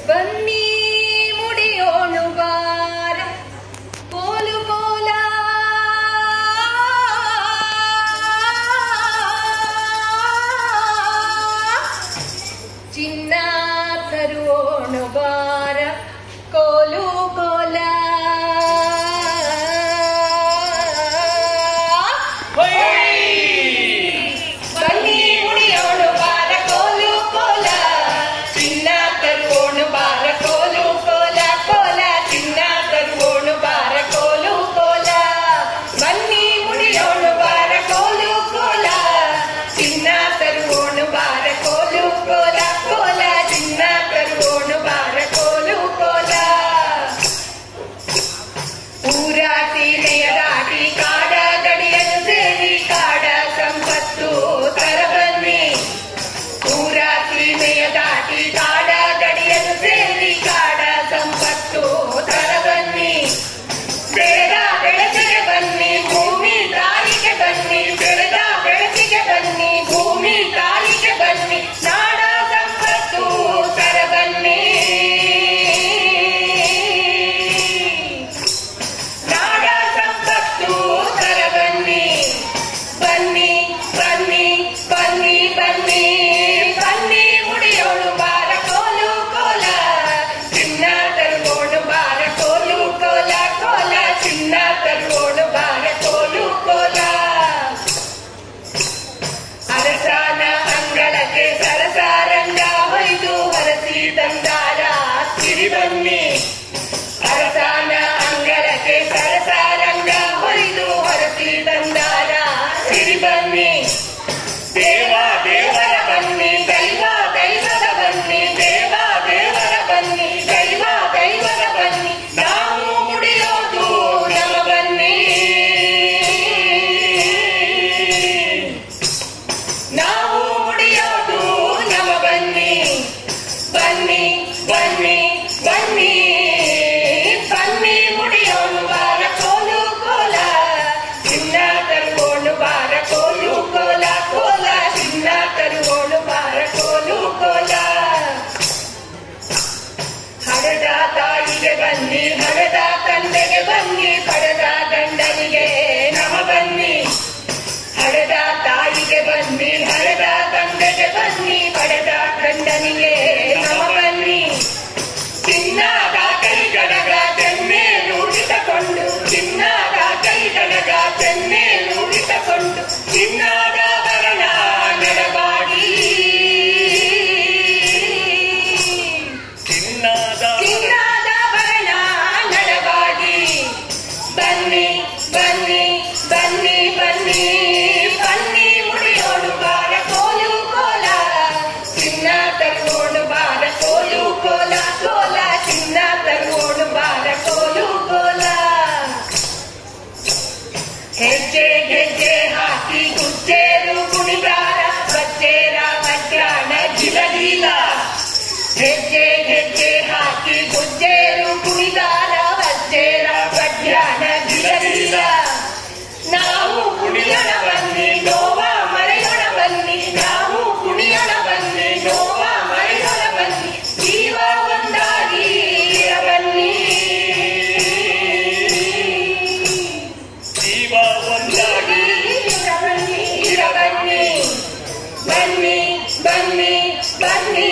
ಬನ್ನಿ ಮುಡಿಯೋಣು ಬಾರ ಕೋಲು ಕೋಲ ಚಿನ್ನ ತರುವೋಣು ಬಾರ ಕೋಲು ಕೋಲ ಬನ್ನಿ ಅರಸಾನ ಅಂಗಳಕ್ಕೆ ಸರಸಾರಂಗ ಹೊಯ್ದು ಹೊರಸಿ ತಂದಾರ ಸಿರಿ ಬನ್ನಿ ದೇವ ದೇವರ ಬನ್ನಿ ದೈವ ದೈವದ ಬನ್ನಿ ದೇವ ದೇವರ ಬನ್ನಿ ದೈವ ದೈವದ ಬನ್ನಿ ನಾವು ಮುಡಿಯೋದು ನಮ್ಮ ಬನ್ನಿ ನಾವು ಮುಡಿಯೋದು ನಮ್ಮ ಬನ್ನಿ ಬನ್ನಿ ಬನ್ನಿ ಬನ್ನಿ ಬನ್ನಿ ಮುಡಿಯೋನು ಬಾರ ಕೋಲು ಕೋಲ ಚಿನ್ನ ತರುವೋನು ಬಾರ ಕೋಲು ಕೋಲ ಕೋಲ ಚಿನ್ನ ತರುವೋನು ಬಾರ ಕೋಲು ಕೋಲ ಹಡೆದ ತಾಯಿಗೆ ಬನ್ನಿ ಹಡೆದ ತಂದೆಗೆ ಬನ್ನಿ ಪಡೆದ ಗಂಡನಿಗೆ ನಮ ಬನ್ನಿ ಹಡೆದ ತಾಯಿಗೆ ಬನ್ನಿ ಹಡೆದ ತಂದೆಗೆ ಬನ್ನಿ ಪಡೆದ ಗಂಡನಿಗೆ ನಮ ಬನ್ನಿ ಚಿನ್ನದ ಕೈಗಡಗ ತೆನ್ನೆ ರೂಢಿಸಿಕೊಂಡು ಚಿನ್ನದ ಕೈಗಡಗ ತೆನ್ನೆ ರೂಢಿಸಿಕೊಂಡು ಚಿನ್ನದ ಬರಣ ನೆಡಬಾಡಿ ಚಿನ್ನದ ಬರಣ ನೆಡಬಾಡಿ ಬನ್ನಿ ಬನ್ನಿ ಬನ್ನಿ ಬನ್ನಿ ಬನ್ನಿ ಮುಡಿಯೋಡು ಬಾರ ಕೋಲು ಕೋಲ ಚಿನ್ನ ತರುವೋಡು ಬಾರ ಕೋಲು ಕೋಲ ಕೋಲ ಚಿನ್ನ ತರುವೋಡು ಬಾರ ಕೋಲು ಕೋಲ ಹೆಜ್ಜೆ ಹೆಜ್ಜೆ ಹಾಕಿ ಕುಚ್ಚೇರು ಕುಣಿದಾರ ಬಚ್ಚೇರ ಮಧ್ಯಾಹ್ನ ಜಿಲಜಿಲ ಹೆಜ್ಜೆ ಹೆಜ್ಜೆ ಹಾಕಿ ಕುಚ್ಚೇರು ಕುಣಿದಾರ ಬಚ್ಚೇರ ಮಧ್ಯಾಹ್ನ ಜಿಲಜಿಲ ನಾವು ಕುಣಿಯೋಣ ಬನ್ನಿ ನೋವ ಮರೆಯೋಣ ಬನ್ನಿ ನಾವು ಕುಣಿಯೋಣ ಬನ್ನಿ ನೋವ ಮರೆಯೋಣ ಬನ್ನಿ ಜೀವ ಒಂದಾಗಿ ಬನ್ನಿ ಜೀವ ಒಂದಾಗಿ ಬನ್ನಿ ಬನ್ನಿ ಬನ್ನಿ ಬನ್ನಿ